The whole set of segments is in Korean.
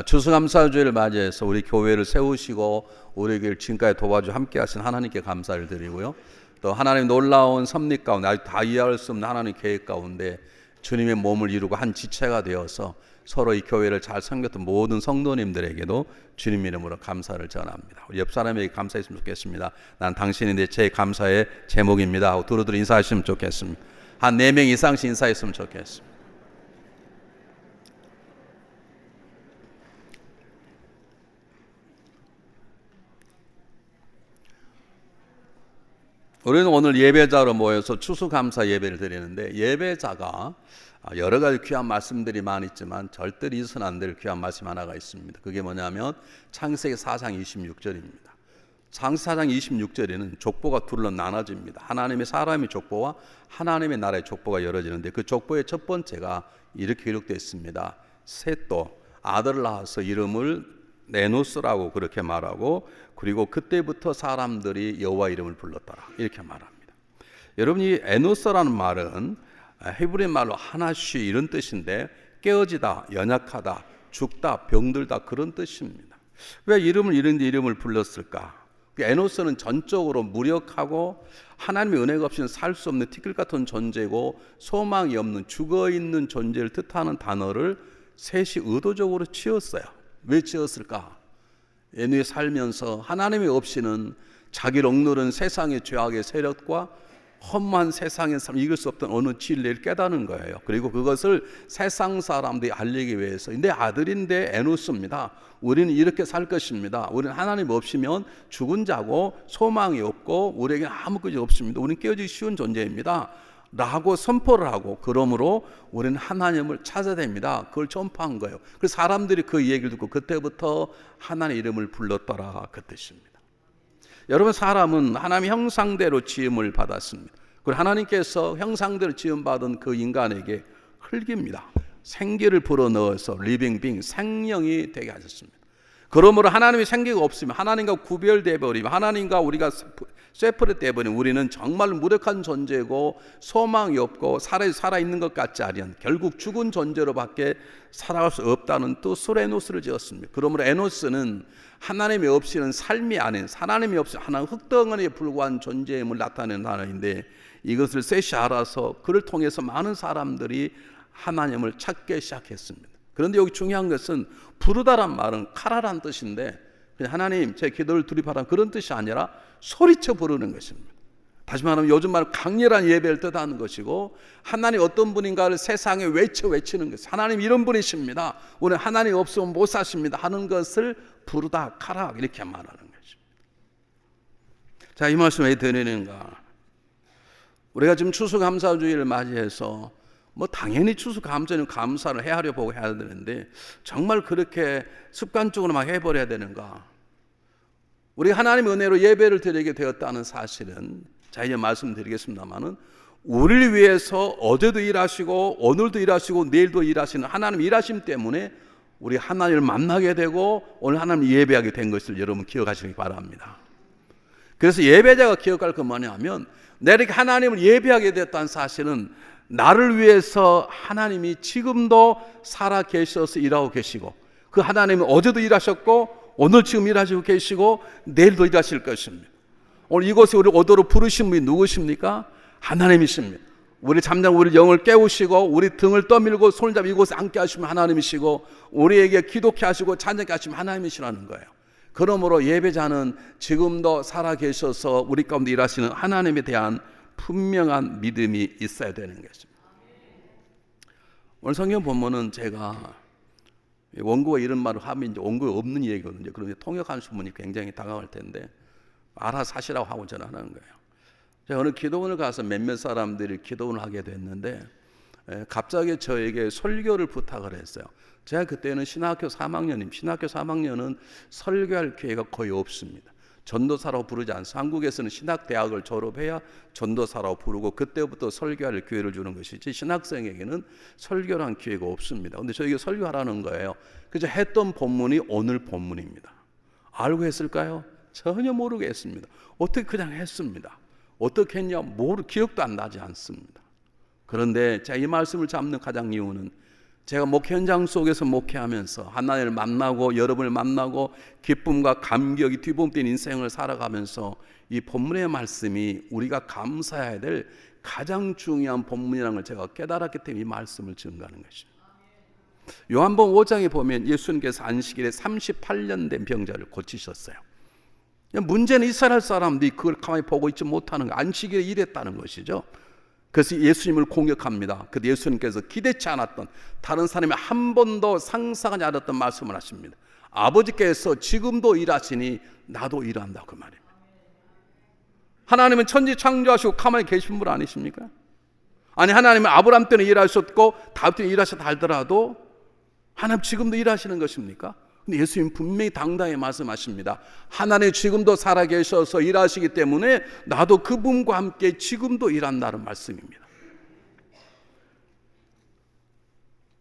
추수감사주의를 맞이해서 우리 교회를 세우시고 우리에게 지금까지 도와주 함께 하신 하나님께 감사를 드리고요. 또 하나님 놀라운 섭리 가운데 아직 다 이해할 수 없는 하나님 계획 가운데 주님의 몸을 이루고 한 지체가 되어서 서로 이 교회를 잘 섬겼던 모든 성도님들에게도 주님 이름으로 감사를 전합니다. 우리 옆 사람에게 감사했으면 좋겠습니다. 난 당신인데 제 감사의 제목입니다 하고 두루두루 인사하시면 좋겠습니다. 한 4명 이상씩 인사했으면 좋겠습니다. 우리는 오늘 예배자로 모여서 추수감사 예배를 드리는데, 예배자가 여러 가지 귀한 말씀들이 많이 있지만 절대로 잊어서는 안 될 귀한 말씀 하나가 있습니다. 그게 뭐냐면 창세기 4장 26절입니다. 창세기 4장 26절에는 족보가 둘로 나눠집니다. 하나님의 사람의 족보와 하나님의 나라의 족보가 열어지는데, 그 족보의 첫 번째가 이렇게 기록되어 있습니다. 셋도 아들을 낳아서 이름을 네노스라고 그렇게 말하고, 그리고 그때부터 사람들이 여호와 이름을 불렀더라 이렇게 말합니다. 여러분, 이 에노스라는 말은 히브리 말로 하나쉬 이런 뜻인데, 깨어지다, 연약하다, 죽다, 병들다 그런 뜻입니다. 왜 이름을 이런 이름을 불렀을까? 에노스는 전적으로 무력하고 하나님의 은혜가 없이는 살 수 없는 티끌 같은 존재고 소망이 없는 죽어있는 존재를 뜻하는 단어를 셋이 의도적으로 지었어요. 왜 지었을까? 애누에 살면서 하나님이 없이는 자기를 억누른 세상의 죄악의 세력과 험한 세상의 삶 이길 수 없던 어느 진리를 깨닫는 거예요. 그리고 그것을 세상 사람들이 알리기 위해서 내 아들인데 에노스입니다. 우리는 이렇게 살 것입니다. 우리는 하나님 없이면 죽은 자고 소망이 없고 우리에게 아무 것이 없습니다. 우리는 깨어지기 쉬운 존재입니다 라고 선포를 하고, 그러므로 우리는 하나님을 찾아야 됩니다. 그걸 전파한 거예요. 그래서 사람들이 그 얘기를 듣고 그때부터 하나님의 이름을 불렀더라 그 뜻입니다. 여러분, 사람은 하나님의 형상대로 지음을 받았습니다. 그리고 하나님께서 형상대로 지음받은 그 인간에게 흙입니다. 생기를 불어넣어서 리빙 생명이 되게 하셨습니다. 그러므로 하나님의 생기가 없으면, 하나님과 구별되어 버리면, 하나님과 우리가 세퍼레트돼 버리면 우리는 정말 무력한 존재고 소망이 없고 살아있는 것 같지 않은 결국 죽은 존재로밖에 살아갈 수 없다는 뜻으로 에노스를 지었습니다. 그러므로 에노스는 하나님이 없이는 삶이 아닌, 하나님이 없이는 하나님 흙덩어리에 불과한 존재임을 나타내는 단어인데, 이것을 셋이 알아서 그를 통해서 많은 사람들이 하나님을 찾기 시작했습니다. 그런데 여기 중요한 것은 부르다란 말은 카라란 뜻인데, 그냥 하나님 제 기도를 드리파라는 그런 뜻이 아니라 소리쳐 부르는 것입니다. 다시 말하면 요즘 말 강렬한 예배를 뜻하는 것이고, 하나님 어떤 분인가를 세상에 외치는 것, 하나님 이런 분이십니다, 오늘 하나님 없으면 못 사십니다 하는 것을 부르다 카라 이렇게 말하는 것입니다. 자, 이 말씀 왜 드리는가? 우리가 지금 추수감사주의를 맞이해서 당연히 추수감사는 감사를 헤아려 보고 해야 되는데, 정말 그렇게 습관적으로 막 해버려야 되는가? 우리 하나님의 은혜로 예배를 드리게 되었다는 사실은, 자 이제 말씀드리겠습니다만은, 우리를 위해서 어제도 일하시고 오늘도 일하시고 내일도 일하시는 하나님 일하심 때문에 우리 하나님을 만나게 되고 오늘 하나님 예배하게 된 것을 여러분 기억하시기 바랍니다. 그래서 예배자가 기억할 건 뭐냐면, 내가 이렇게 하나님을 예배하게 됐다는 사실은 나를 위해서 하나님이 지금도 살아 계셔서 일하고 계시고, 그 하나님은 어제도 일하셨고 오늘 지금 일하시고 계시고 내일도 일하실 것입니다. 오늘 이곳에 우리 오도록 부르신 분이 누구십니까? 하나님이십니다. 우리 잠자는 우리 영을 깨우시고 우리 등을 떠밀고 손을 잡고 이곳에 앉게 하시면 하나님이시고, 우리에게 기도케 하시고 찬양케 하시면 하나님이시라는 거예요. 그러므로 예배자는 지금도 살아 계셔서 우리 가운데 일하시는 하나님에 대한 분명한 믿음이 있어야 되는 것입니다. 오늘 성경 본문은 제가 원고가 이런 말을 하면 이제 원고에 없는 얘기거든요. 그런데 통역하시는 분이 굉장히 당황할 텐데 알아서 하시라고 하고 전하는 거예요. 제가 어느 기도원을 가서 몇몇 사람들이 기도원을 하게 됐는데, 갑자기 저에게 설교를 부탁을 했어요. 제가 그때는 신학교 3학년입니다. 신학교 3학년은 설교할 기회가 거의 없습니다. 전도사라고 부르지 않습니다. 한국에서는 신학대학을 졸업해야 전도사라고 부르고 그때부터 설교할 기회를 주는 것이지, 신학생에게는 설교란 기회가 없습니다. 그런데 저에게 설교하라는 거예요. 그래서 했던 본문이 오늘 본문입니다. 알고 했을까요? 전혀 모르게 했습니다. 어떻게 그냥 했습니다. 어떻게 했냐? 기억도 안 나지 않습니다. 그런데 제가 이 말씀을 잡는 가장 이유는, 제가 목회 현장 속에서 목회하면서 하나님을 만나고 여러분을 만나고 기쁨과 감격이 뒤범된 인생을 살아가면서 이 본문의 말씀이 우리가 감사해야 될 가장 중요한 본문이라는 걸 제가 깨달았기 때문에 이 말씀을 증거하는 것입니다. 요한복음 5장에 보면 예수님께서 안식일에 38년 된 병자를 고치셨어요. 문제는 이스라엘 사람들이 그걸 가만히 보고 있지 못하는 거, 안식일에 일했다는 것이죠. 그래서 예수님을 공격합니다. 그때 예수님께서 기대치 않았던, 다른 사람이 한 번도 상상하지 않았던 말씀을 하십니다. 아버지께서 지금도 일하시니 나도 일한다, 그 말입니다. 하나님은 천지 창조하시고 가만히 계신 분 아니십니까? 아니, 하나님은 아브라함 때는 일하셨고 다윗 때는 일하셨다 하더라도 하나님 지금도 일하시는 것입니까? 근데 예수님 분명히 당당히 말씀하십니다. 하나님 지금도 살아계셔서 일하시기 때문에 나도 그분과 함께 지금도 일한다는 말씀입니다.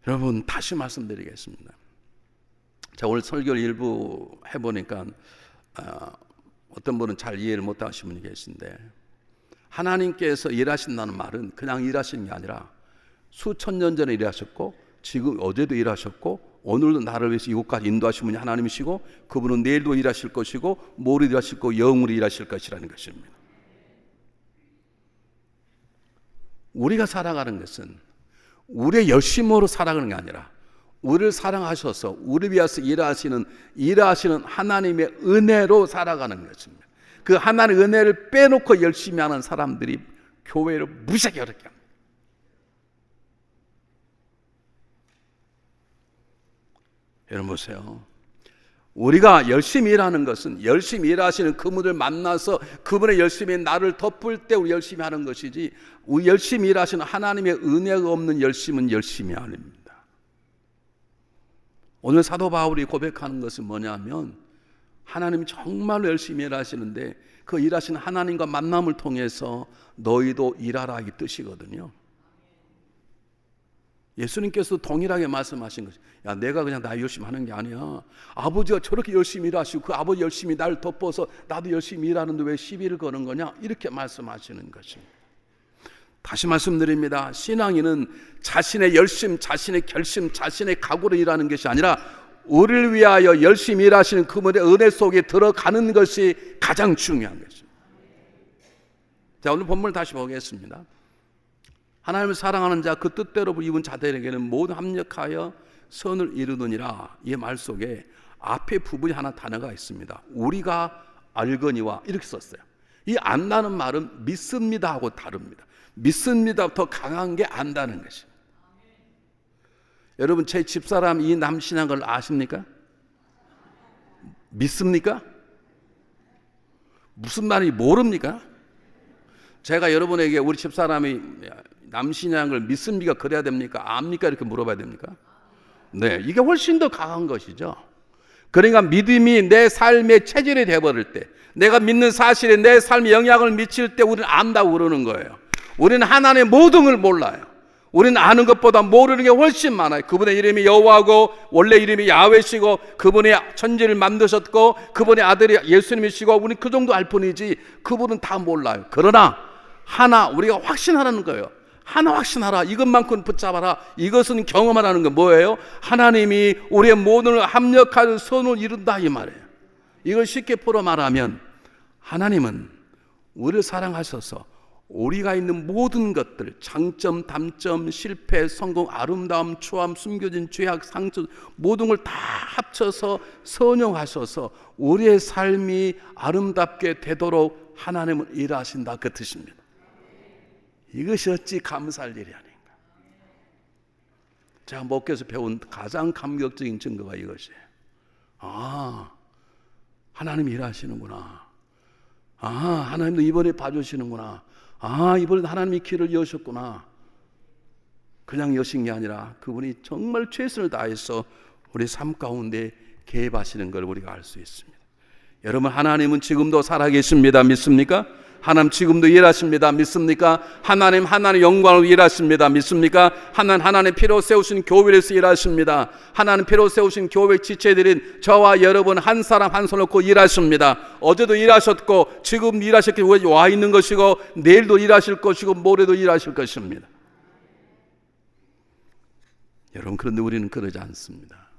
여러분, 다시 말씀드리겠습니다. 자, 오늘 설교를 일부 해보니까 어떤 분은 잘 이해를 못하시는 분이 계신데, 하나님께서 일하신다는 말은 그냥 일하시는 게 아니라 수천 년 전에 일하셨고 지금 어제도 일하셨고 오늘도 나를 위해서 이곳까지 인도하신 분이 하나님이시고 그분은 내일도 일하실 것이고 모레도 일하실 거고 영으로 일하실 것이라는 것입니다. 우리가 살아가는 것은 우리의 열심으로 살아가는 게 아니라 우리를 사랑하셔서 우리 위해서 일하시는 하나님의 은혜로 살아가는 것입니다. 그 하나님의 은혜를 빼놓고 열심히 하는 사람들이 교회를 무시하게 어렵게 합니다. 여러분 보세요. 우리가 열심히 일하는 것은 열심히 일하시는 그분을 만나서 그분의 열심히 나를 덮을 때 우리 열심히 하는 것이지, 우리 열심히 일하시는 하나님의 은혜가 없는 열심은 열심이 아닙니다. 오늘 사도 바울이 고백하는 것은 뭐냐면, 하나님이 정말로 열심히 일하시는데 그 일하시는 하나님과 만남을 통해서 너희도 일하라, 이 뜻이거든요. 예수님께서도 동일하게 말씀하신 것이, 야, 내가 그냥 나 열심히 하는 게 아니야. 아버지가 저렇게 열심히 일하시고 그 아버지 열심히 나를 덮어서 나도 열심히 일하는데 왜 시비를 거는 거냐, 이렇게 말씀하시는 것입니다. 다시 말씀드립니다. 신앙인은 자신의 열심, 자신의 결심, 자신의 각오로 일하는 것이 아니라 우리를 위하여 열심히 일하시는 그분의 은혜 속에 들어가는 것이 가장 중요한 것입니다. 자, 오늘 본문을 다시 보겠습니다. 하나님을 사랑하는 자, 그 뜻대로 입은 자들에게는 모두 합력하여 선을 이루느니라. 이 말 속에 앞에 부분이 하나 단어가 있습니다. 우리가 알거니와, 이렇게 썼어요. 이 안다는 말은 믿습니다 하고 다릅니다. 믿습니다부터 강한 게 안다는 것입니다. 여러분, 제 집사람 이 남신앙을 아십니까? 믿습니까? 무슨 말인지 모릅니까? 제가 여러분에게 우리 집사람이 남신앙을 믿습니까? 그래야 됩니까? 압니까? 이렇게 물어봐야 됩니까? 네, 이게 훨씬 더 강한 것이죠. 그러니까 믿음이 내 삶의 체질이 되어버릴 때, 내가 믿는 사실에 내 삶에 영향을 미칠 때 우리는 안다고 그러는 거예요. 우리는 하나님의 모든 걸 몰라요. 우리는 아는 것보다 모르는 게 훨씬 많아요. 그분의 이름이 여호와고 원래 이름이 야훼시고 그분이 천지를 만드셨고 그분의 아들이 예수님이시고 우리는 그 정도 알 뿐이지 그분은 다 몰라요. 그러나 하나 우리가 확신하라는 거예요. 하나 확신하라. 이것만큼 붙잡아라. 이것은 경험하라는 건 뭐예요? 하나님이 우리의 모든 합력하는 선을 이룬다, 이 말이에요. 이걸 쉽게 풀어 말하면 하나님은 우리를 사랑하셔서 우리가 있는 모든 것들, 장점, 단점, 실패, 성공, 아름다움, 추함, 숨겨진 죄악, 상처, 모든 걸 다 합쳐서 선용하셔서 우리의 삶이 아름답게 되도록 하나님은 일하신다, 그 뜻입니다. 이것이 어찌 감사할 일이 아닌가. 제가 목회에서 배운 가장 감격적인 증거가 이것이에요. 아, 하나님이 일하시는구나. 아, 하나님도 이번에 봐주시는구나. 아, 이번에 하나님이 길을 여셨구나. 그냥 여신 게 아니라 그분이 정말 최선을 다해서 우리 삶 가운데 개입하시는 걸 우리가 알 수 있습니다. 여러분, 하나님은 지금도 살아계십니다. 믿습니까? 하나님 지금도 일하십니다. 믿습니까? 하나님 영광으로 일하십니다. 믿습니까? 하나님 피로 세우신 교회에서 일하십니다. 하나님 피로 세우신 교회 지체들인 저와 여러분 한 사람 한 손 놓고 일하십니다. 어제도 일하셨고 지금 일하셨기 위해 와 있는 것이고 내일도 일하실 것이고 모레도 일하실 것입니다. 여러분, 그런데 우리는 그러지 않습니다.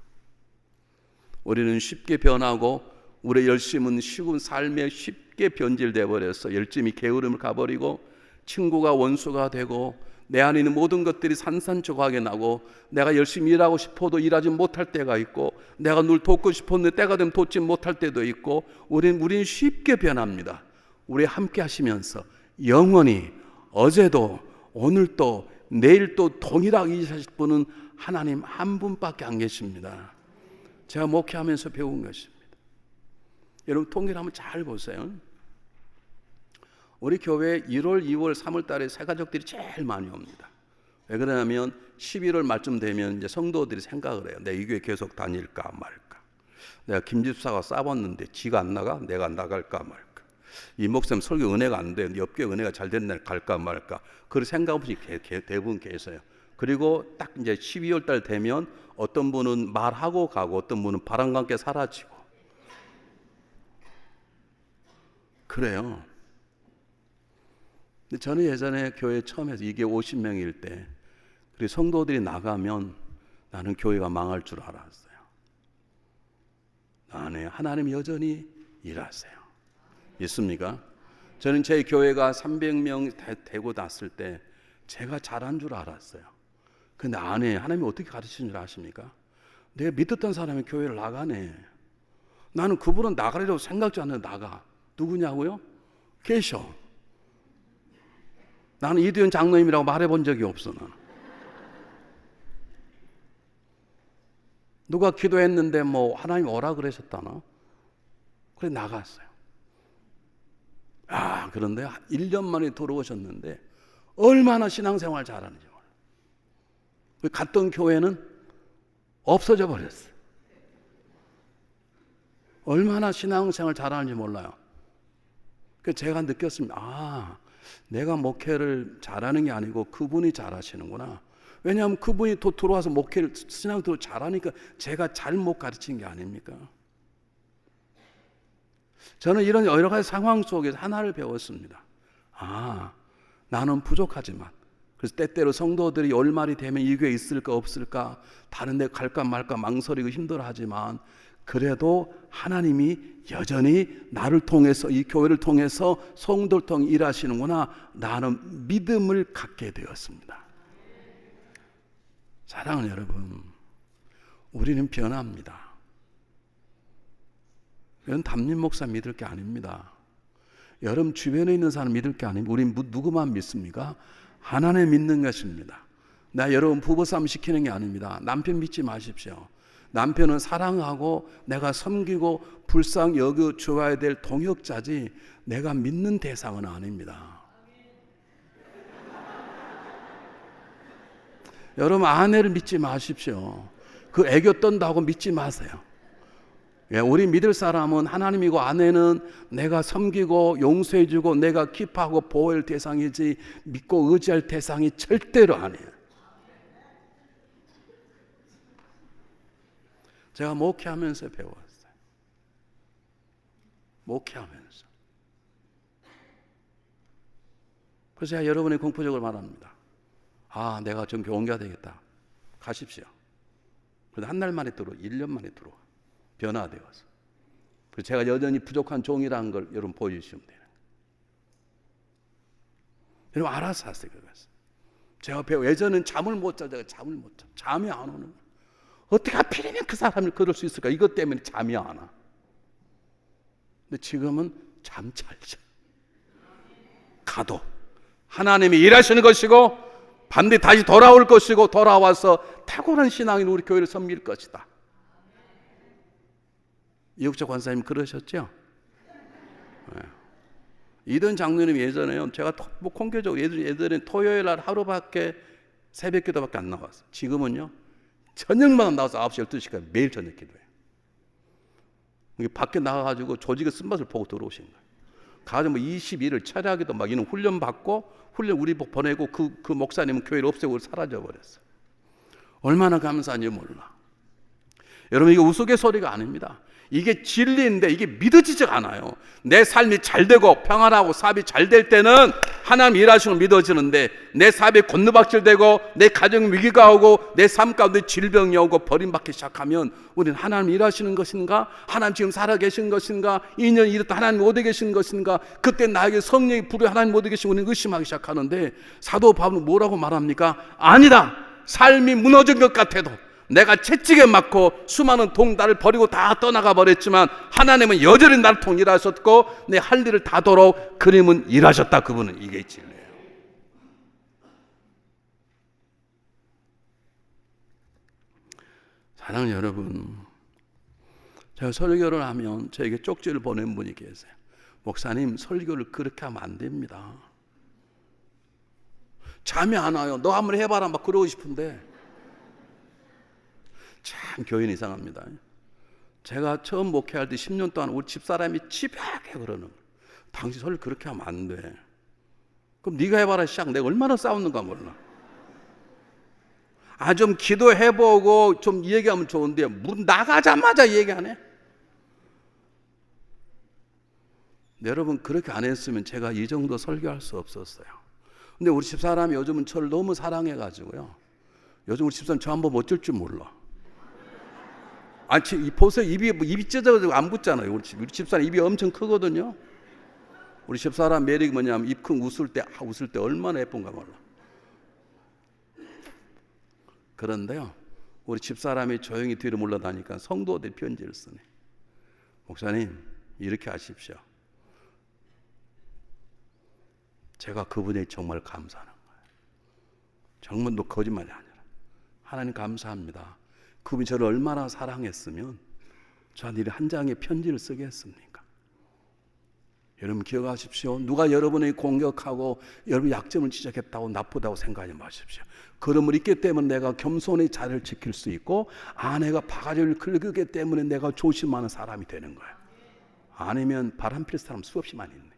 우리는 쉽게 변하고 우리의 열심은 쉬운 삶에 쉽게 변질되어 버려서 열심히 게으름을 가버리고 친구가 원수가 되고 내 안에 있는 모든 것들이 산산조각하게 나고 내가 열심히 일하고 싶어도 일하지 못할 때가 있고 내가 누굴 돕고 싶었는데 때가 되면 돕지 못할 때도 있고 우리는 쉽게 변합니다. 우리 함께 하시면서 영원히 어제도 오늘도 내일도 동일하게 일하실 분은 하나님 한 분밖에 안 계십니다. 제가 목회하면서 배운 것입니다. 여러분, 통계를 한번 잘 보세요. 우리 교회에 1월, 2월, 3월 달에 새 가족들이 제일 많이 옵니다. 왜 그러냐면 11월 말쯤 되면 이제 성도들이 생각을 해요. 내가 이 교회 계속 다닐까 말까. 내가 김 집사가 싸웠는데 지가 안 나가? 내가 나갈까 말까. 이 목사님 설교 은혜가 안 돼. 옆교회 은혜가 잘 됐는 날 갈까 말까. 그런 생각 없이 대부분 계세요. 그리고 딱 이제 12월 달 되면 어떤 분은 말하고 가고 어떤 분은 바람과 함께 사라지고 그래요. 근데 저는 예전에 교회 처음에서 이게 50명일 때 그리고 성도들이 나가면 나는 교회가 망할 줄 알았어요. 아니, 하나님 여전히 일하세요. 믿습니까? 저는 제 교회가 300명 되고 났을 때 제가 잘한 줄 알았어요. 근데 안에 하나님이 어떻게 가르치는 줄 아십니까? 내가 믿었던 사람이 교회를 나가네. 나는 그분은 나가리라고 생각지 않는데 나가. 누구냐고요? 계셔. 나는 이두현 장로님이라고 말해본 적이 없어. 나는. 누가 기도했는데 뭐 하나님 오라 그러셨다나? 그래 나갔어요. 그런데 1년 만에 돌아오셨는데 얼마나 신앙생활 잘하는지 몰라요. 갔던 교회는 없어져 버렸어요. 얼마나 신앙생활 잘하는지 몰라요. 그래서 제가 느꼈습니다. 내가 목회를 잘하는 게 아니고 그분이 잘하시는구나. 왜냐하면 그분이 또 들어와서 목회를 신앙도 잘하니까 제가 잘못 가르친 게 아닙니까? 저는 이런 여러 가지 상황 속에서 하나를 배웠습니다. 나는 부족하지만 그래서 때때로 성도들이 열말이 되면 이 교회에 있을까 없을까 다른 데 갈까 말까 망설이고 힘들어하지만 그래도 하나님이 여전히 나를 통해서 이 교회를 통해서 성도를 통해 일하시는구나. 나는 믿음을 갖게 되었습니다. 사랑하는 여러분, 우리는 변합니다. 이건 담임 목사 믿을 게 아닙니다. 여러분 주변에 있는 사람 믿을 게 아닙니다. 우린 누구만 믿습니까? 하나님 믿는 것입니다. 나 여러분 부부싸움 시키는 게 아닙니다. 남편 믿지 마십시오. 남편은 사랑하고 내가 섬기고 불쌍히 여겨 주어야 될 동역자지 내가 믿는 대상은 아닙니다. 여러분 아내를 믿지 마십시오. 그 애교 떤다고 믿지 마세요. 우리 믿을 사람은 하나님이고 아내는 내가 섬기고 용서해주고 내가 기뻐하고 보호할 대상이지 믿고 의지할 대상이 절대로 아니에요. 제가 목회하면서 배웠어요. 목회하면서. 그래서 제가 여러분의 공포적으로 말합니다. 내가 좀 교원가 되겠다. 가십시오. 그래도 한 달 만에 1년 만에 들어와. 변화되어서. 그래서 제가 여전히 부족한 종이라는 걸 여러분 보여주시면 돼요. 여러분 알아서 하세요. 그것을. 제가 예전엔 잠을 못 자. 잠이 안 오는 거예요. 어떻게 하필이면 그 사람을 그럴 수 있을까? 이것 때문에 잠이 안 와. 근데 지금은 잠 잘 자. 가도 하나님이 일하시는 것이고 반드시 다시 돌아올 것이고 돌아와서 탁월한 신앙인 우리 교회를 섬길 것이다. 이국적 권사님 그러셨죠? 네. 이든 장로님 예전에요. 제가 공개적으로 예전에 토요일 날 하루밖에 새벽 기도밖에 안 나왔어요. 지금은요. 저녁마다 나와서 9시, 12시까지 매일 저녁 기도해요. 밖에 나가가지고 조직의 쓴맛을 보고 들어오신 거예요. 가서 22일 철야기도 막 이런 훈련 받고 훈련 우리 보내고 그 목사님은 교회를 없애고 사라져 버렸어요. 얼마나 감사한지 몰라. 여러분 이게 우스갯소리가 아닙니다. 이게 진리인데 이게 믿어지지가 않아요. 내 삶이 잘 되고 평안하고 사업이 잘 될 때는 하나님 일하시는 걸 믿어지는데 내 삶에 곤두박질되고 내 가정 위기가 오고 내 삶 가운데 질병이 오고 버림받기 시작하면 우리는 하나님 일하시는 것인가? 하나님 지금 살아계신 것인가? 2년 이랬다 하나님 어디 계신 것인가? 그때 나에게 성령이 불여 하나님 어디 계신 우리는 의심하기 시작하는데 사도 바울은 뭐라고 말합니까? 아니다. 삶이 무너진 것 같아도 내가 채찍에 맞고 수많은 나를 버리고 다 떠나가 버렸지만 하나님은 여전히 나를 통해 일하셨고 내 할 일을 다도록 그님은 일하셨다. 그분은 이게 진리예요. 사랑하는 여러분, 제가 설교를 하면 저에게 쪽지를 보낸 분이 계세요. 목사님, 설교를 그렇게 하면 안 됩니다. 잠이 안 와요. 너 한번 해봐라 막 그러고 싶은데 참 교인이 이상합니다. 제가 처음 목회할 때 10년 동안 우리 집사람이 집요하게 그러는 거예요. 당신 설교 그렇게 하면 안 돼. 그럼 네가 해봐라 시작. 내가 얼마나 싸웠는가 몰라. 좀 기도해보고 좀 얘기하면 좋은데 나가자마자 얘기 안 해. 여러분 그렇게 안 했으면 제가 이 정도 설교할 수 없었어요. 근데 우리 집사람이 요즘은 저를 너무 사랑해가지고요. 요즘 우리 집사람 저 한번 어쩔 줄 몰라. 보세요. 입이 찢어가지고 안 붙잖아요. 우리 집사람 입이 엄청 크거든요. 우리 집사람 매력이 뭐냐면 입 큰 웃을 때 얼마나 예쁜가 몰라. 그런데요, 우리 집사람이 조용히 뒤로 물러다니까 성도들 편지를 쓰네. 목사님, 이렇게 하십시오. 제가 그분에게 정말 감사하는 거예요. 정말 거짓말이 아니라. 하나님 감사합니다. 그분이 저를 얼마나 사랑했으면 저한테 한 장의 편지를 쓰게 했습니까? 여러분 기억하십시오. 누가 여러분을 공격하고 여러분 약점을 지적했다고 나쁘다고 생각하지 마십시오. 그름을 있기 때문에 내가 겸손히 자리를 지킬 수 있고 아내가 바가지를 긁기 때문에 내가 조심하는 사람이 되는 거예요. 아니면 바람 필 사람 수없이 많이 있네.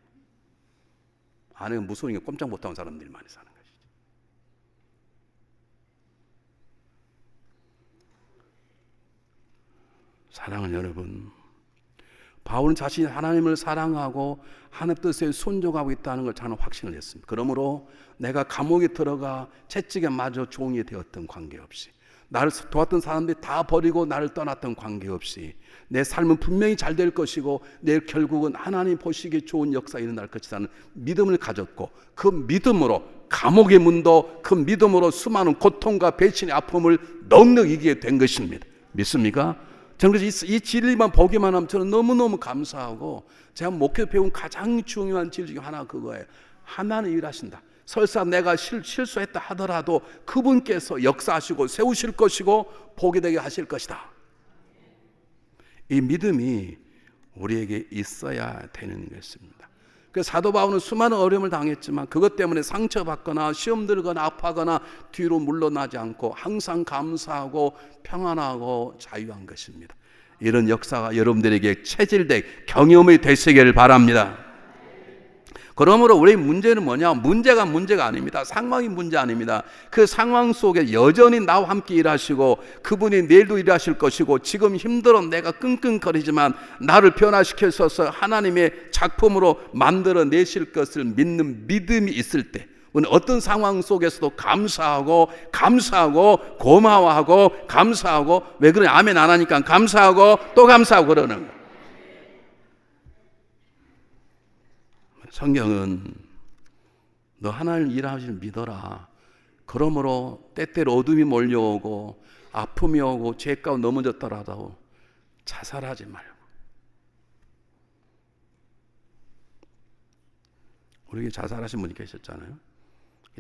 아내가 무서우니까 꼼짝 못하는 사람들이 많이 사는 것이죠. 사랑하는 여러분, 바울은 자신이 하나님을 사랑하고 하나님 뜻에 순종하고 있다는 걸 저는 확신을 했습니다. 그러므로 내가 감옥에 들어가 채찍에 맞아 종이 되었던 관계없이, 나를 도왔던 사람들이 다 버리고 나를 떠났던 관계없이 내 삶은 분명히 잘 될 것이고 내일 결국은 하나님 보시기에 좋은 역사가 일어날 것이라는 믿음을 가졌고, 그 믿음으로 감옥의 문도 그 믿음으로 수많은 고통과 배신의 아픔을 넉넉 이기게 된 것입니다. 믿습니까? 저는 이 진리만 보기만 하면 저는 너무너무 감사하고, 제가 목회 배운 가장 중요한 진리 중에 하나가 그거예요. 하나는 일하신다. 설사 내가 실수했다 하더라도 그분께서 역사하시고 세우실 것이고 복이 되게 하실 것이다. 이 믿음이 우리에게 있어야 되는 것입니다. 그래서 사도 바울은 수많은 어려움을 당했지만 그것 때문에 상처받거나 시험 들거나 아파하거나 뒤로 물러나지 않고 항상 감사하고 평안하고 자유한 것입니다. 이런 역사가 여러분들에게 체질되게 경험이 되시기를 바랍니다. 그러므로 우리의 문제는 뭐냐? 문제가 아닙니다. 상황이 문제 아닙니다. 그 상황 속에 여전히 나와 함께 일하시고 그분이 내일도 일하실 것이고, 지금 힘들어 내가 끙끙거리지만 나를 변화시켜서 하나님의 작품으로 만들어내실 것을 믿는 믿음이 있을 때 우리는 어떤 상황 속에서도 감사하고 고마워하고 왜 그러냐? 아멘 안 하니까 감사하고 또 감사하고 그러는 거예요. 성경은 너 하나님 일하시는 믿어라. 그러므로 때때로 어둠이 몰려오고 아픔이 오고 죄 가운데 넘어졌더라도 자살하지 말고, 우리 자살하신 분이 계셨잖아요.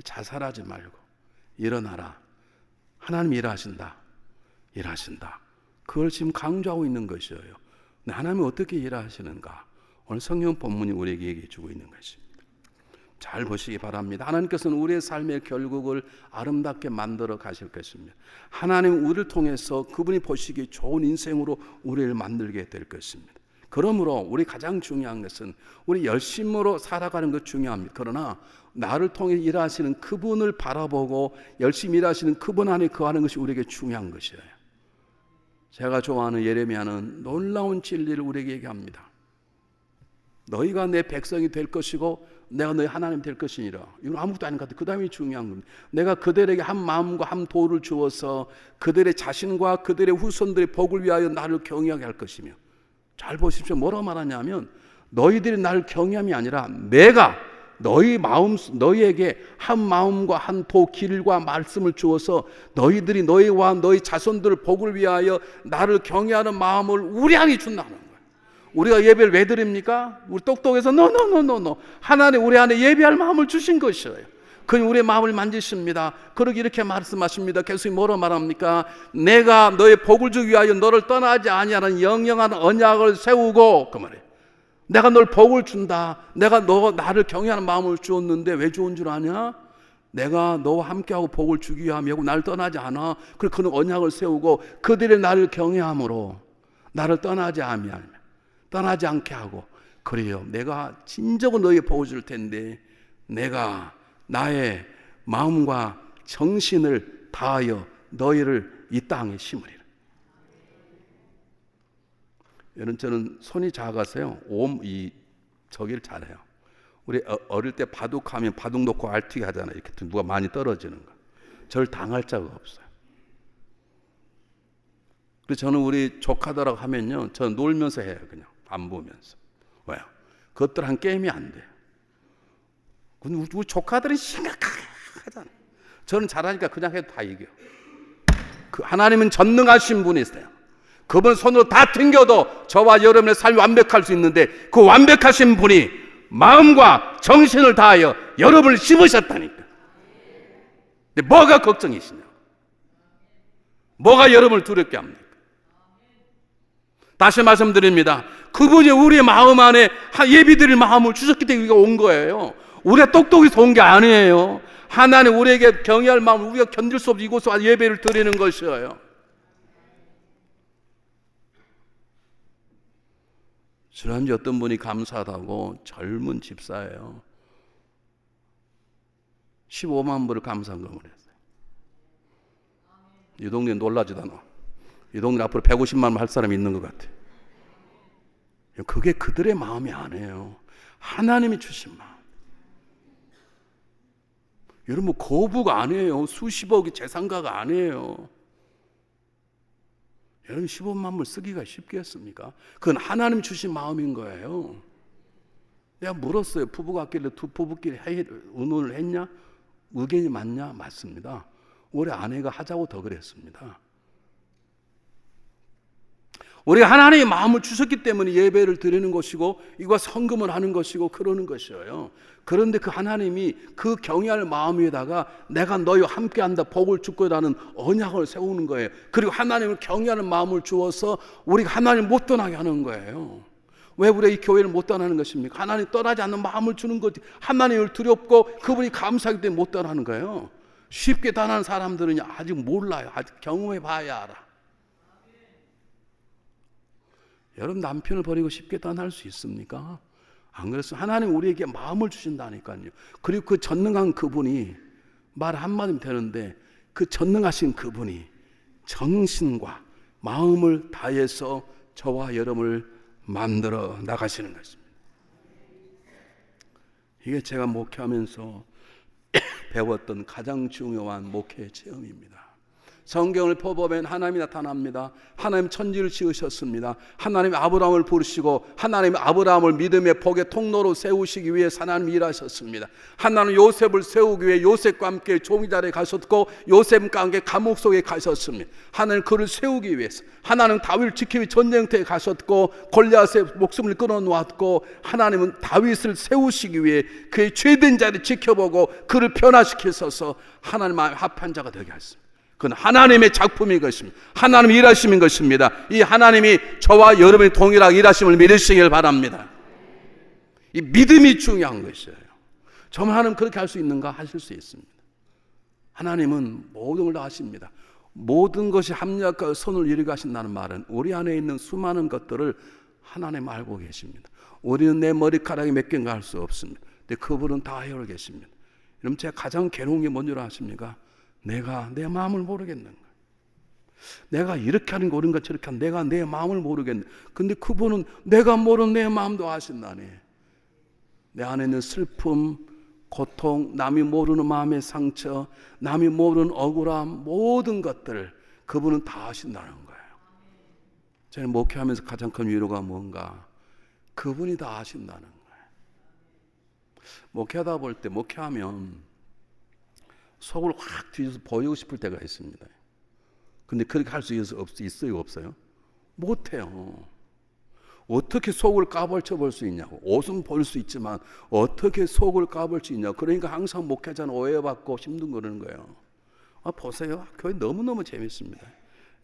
자살하지 말고 일어나라. 하나님 일하신다. 그걸 지금 강조하고 있는 것이에요. 하나님이 어떻게 일하시는가? 오늘 성경 본문이 우리에게 얘기해 주고 있는 것입니다. 잘 보시기 바랍니다. 하나님께서는 우리의 삶의 결국을 아름답게 만들어 가실 것입니다. 하나님 우리를 통해서 그분이 보시기에 좋은 인생으로 우리를 만들게 될 것입니다. 그러므로 우리 가장 중요한 것은 우리 열심으로 살아가는 것 중요합니다. 그러나 나를 통해 일하시는 그분을 바라보고 열심히 일하시는 그분 안에 거하는 것이 우리에게 중요한 것이에요. 제가 좋아하는 예레미야는 놀라운 진리를 우리에게 얘기합니다. 너희가 내 백성이 될 것이고 내가 너희 하나님 될 것이니라. 이건 아무것도 아닌 것 같아요. 그 다음이 중요한 겁니다. 내가 그들에게 한 마음과 한 도를 주어서 그들의 자신과 그들의 후손들의 복을 위하여 나를 경외하게 할 것이며. 잘 보십시오. 뭐라고 말하냐면 너희들이 나를 경외함이 아니라 내가 너희에게 한 마음과 한 도 길과 말씀을 주어서 너희들이 너희와 너희 자손들 복을 위하여 나를 경외하는 마음을 우리 안에 준다는 거예요. 우리가 예배를 왜 드립니까? 우리 똑똑해서 노. 하나님 우리 안에 예배할 마음을 주신 것이에요. 그냥 우리의 마음을 만지십니다. 그러기 이렇게 말씀하십니다. 계속 뭐로 말합니까? 내가 너의 복을 주기 위하여 너를 떠나지 아니하는 영영한 언약을 세우고, 그 말이에요. 내가 널 복을 준다. 내가 나를 경외하는 마음을 주었는데 왜 좋은 줄 아냐? 내가 너와 함께하고 복을 주기 위하여 나를 떠나지 않아. 그래서 그는 언약을 세우고 그들이 나를 경외함으로 나를 떠나지 않게 하고, 그래요. 내가 진정으로 너에게 복을 줄 텐데 내가 나의 마음과 정신을 다하여 너희를 이 땅에 심으리라. 여러분, 저는 손이 작아서요 저기를 잘해요. 우리 어릴 때 바둑하면 바둑 놓고 알튀기 하잖아요. 이렇게 누가 많이 떨어지는 거. 저를 당할 자가 없어요. 그래서 저는 우리 조카들하고 하면요, 저는 놀면서 해요. 그냥 안 보면서. 왜요? 그것들한 게임이 안 돼요. 근데 우리 조카들은 심각하잖아요. 저는 잘하니까 그냥 해도 다 이겨. 그 하나님은 전능하신 분이세요. 그분 손으로 다 튕겨도 저와 여러분의 삶이 완벽할 수 있는데 그 완벽하신 분이 마음과 정신을 다하여 여러분을 심으셨다니까. 근데 뭐가 걱정이시냐? 뭐가 여러분을 두렵게 합니까? 다시 말씀드립니다. 그분이 우리의 마음 안에 예비드릴 마음을 주셨기 때문에 우리가 온 거예요. 우리가 똑똑해서 온 게 아니에요. 하나님 우리에게 경외할 마음을 우리가 견딜 수 없이 이곳에 와서 예배를 드리는 것이에요. 지난주에 어떤 분이 감사하다고, 젊은 집사예요, 15만 불을 감사금을 했어요. 이 동네 놀라지도 않아. 이 동네 앞으로 150만 원 할 사람이 있는 것 같아요. 그게 그들의 마음이 아니에요. 하나님이 주신 마음. 여러분, 거부가 아니에요. 수십억이 재산가가 아니에요. 여러분, 15만 불 쓰기가 쉽겠습니까? 그건 하나님 주신 마음인 거예요. 내가 물었어요. 부부가 왔길래 두 부부끼리 의논을 했냐? 의견이 맞냐? 맞습니다. 우리 아내가 하자고 더 그랬습니다. 우리가 하나님의 마음을 주셨기 때문에 예배를 드리는 것이고 이거 성금을 하는 것이고 그러는 것이에요. 그런데 그 하나님이 그 경외할 마음 위에다가 내가 너희와 함께한다, 복을 줄 거라는 언약을 세우는 거예요. 그리고 하나님을 경외하는 마음을 주어서 우리가 하나님을 못 떠나게 하는 거예요. 왜 우리가 이 교회를 못 떠나는 것입니까? 하나님 떠나지 않는 마음을 주는 거지. 하나님을 두렵고 그분이 감사하기 때문에 못 떠나는 거예요. 쉽게 떠나는 사람들은 아직 몰라요. 아직 경험해 봐야 알아. 여러분, 남편을 버리고 쉽게 떠날 수 있습니까? 안 그랬어요. 하나님 우리에게 마음을 주신다니까요. 그리고 그 전능한 그분이 말 한마디면 되는데 그 전능하신 그분이 정신과 마음을 다해서 저와 여러분을 만들어 나가시는 것입니다. 이게 제가 목회하면서 배웠던 가장 중요한 목회 체험입니다. 성경을 펴보면 하나님이 나타납니다. 하나님 천지를 지으셨습니다. 하나님 아브라함을 부르시고 하나님 아브라함을 믿음의 복의 통로로 세우시기 위해 하나님이 일하셨습니다. 하나님 요셉을 세우기 위해 요셉과 함께 종이자리에 가셨고 요셉과 함께 감옥 속에 가셨습니다. 하나님 그를 세우기 위해서 하나님 다윗을 지키기 위해 전쟁터에 가셨고 골리앗의 목숨을 끊어놓았고 하나님은 다윗을 세우시기 위해 그의 죄된 자를 지켜보고 그를 변화시키셔서 하나님 마음에 합한 자가 되게 하셨습니다. 그건 하나님의 작품인 것입니다. 하나님의 일하심인 것입니다. 이 하나님이 저와 여러분이 동일하게 일하심을 믿으시길 바랍니다. 이 믿음이 중요한 것이에요. 정말 하나님 그렇게 할 수 있는가? 하실 수 있습니다. 하나님은 모든 걸 다 하십니다. 모든 것이 합력하여 선을 이루게 하신다는 말은 우리 안에 있는 수많은 것들을 하나님 알고 계십니다. 우리는 내 머리카락이 몇 개인가 할 수 없습니다. 근데 그분은 다 알고 계십니다. 여러분, 제가 가장 괴로운 게 뭔지 아십니까? 내가 내 마음을 모르겠는 거야. 내가 이렇게 하는 거 옳은가 저렇게 하는 내가 내 마음을 모르겠네. 근데 그분은 내가 모르는 내 마음도 아신다니. 내 안에 있는 슬픔, 고통, 남이 모르는 마음의 상처, 남이 모르는 억울함, 모든 것들을 그분은 다 아신다는 거예요. 저는 목회하면서 가장 큰 위로가 뭔가, 그분이 다 아신다는 거예요. 목회하다 볼 때, 목회하면 속을 확 뒤져서 보이고 싶을 때가 있습니다. 근데 그렇게 할 수 있어요, 없어요? 못해요. 어떻게 속을 까발쳐 볼 수 있냐고. 옷은 볼 수 있지만 어떻게 속을 까볼 수 있냐고. 그러니까 항상 목회자는 오해받고 힘든 거라는 거예요. 보세요. 교회 너무너무 재밌습니다.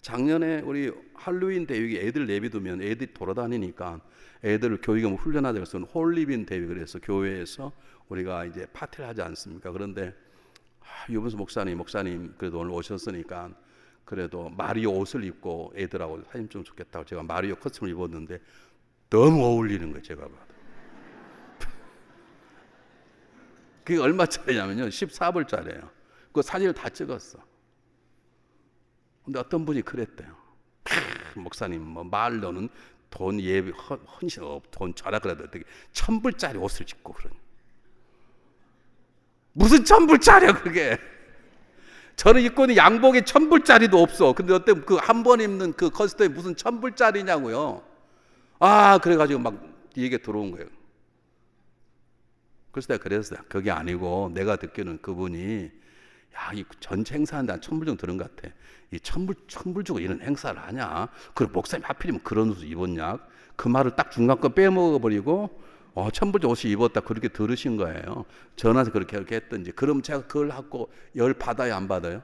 작년에 우리 할로윈 대회에 애들 내비두면 애들이 돌아다니니까 애들을 교육에 훈련하자 그래서 홀리빈 대회 그래서 교회에서 우리가 이제 파티를 하지 않습니까? 그런데 유분수 목사님 그래도 오늘 오셨으니까 그래도 마리오 옷을 입고 애들하고 사진 좀 좋겠다고 제가 마리오 코스튬을 입었는데 너무 어울리는 거예요. 제가 봐도. 그게 얼마짜리냐면요 14불짜리예요. 그 사진을 다 찍었어. 근데 어떤 분이 그랬대요. 목사님 뭐 말로는 돈 예비 헌신 돈 줘라 그래도 어떻게 1000불짜리 옷을 입고 그러니 무슨 1000불짜리야 그게. 저는 입고 있는 양복이 1000불짜리도 없어. 근데 어때 그 한 번 입는 그 커스텀이 무슨 1000불짜리냐고요. 그래가지고 막 얘기가 들어온 거예요. 그래서 내가 그랬어요. 그게 아니고 내가 듣기는 그분이 이 전체 행사하는데 한 1000불 정도 드는 것 같아. 이 1000불 주고 이런 행사를 하냐? 그리고 목사님 하필이면 그런 옷을 입었냐? 그 말을 딱 중간 거 빼먹어버리고 1000불 옷을 입었다 그렇게 들으신 거예요. 전화해서 그렇게 했던지. 그럼 제가 그걸 하고 열 받아요, 안 받아요?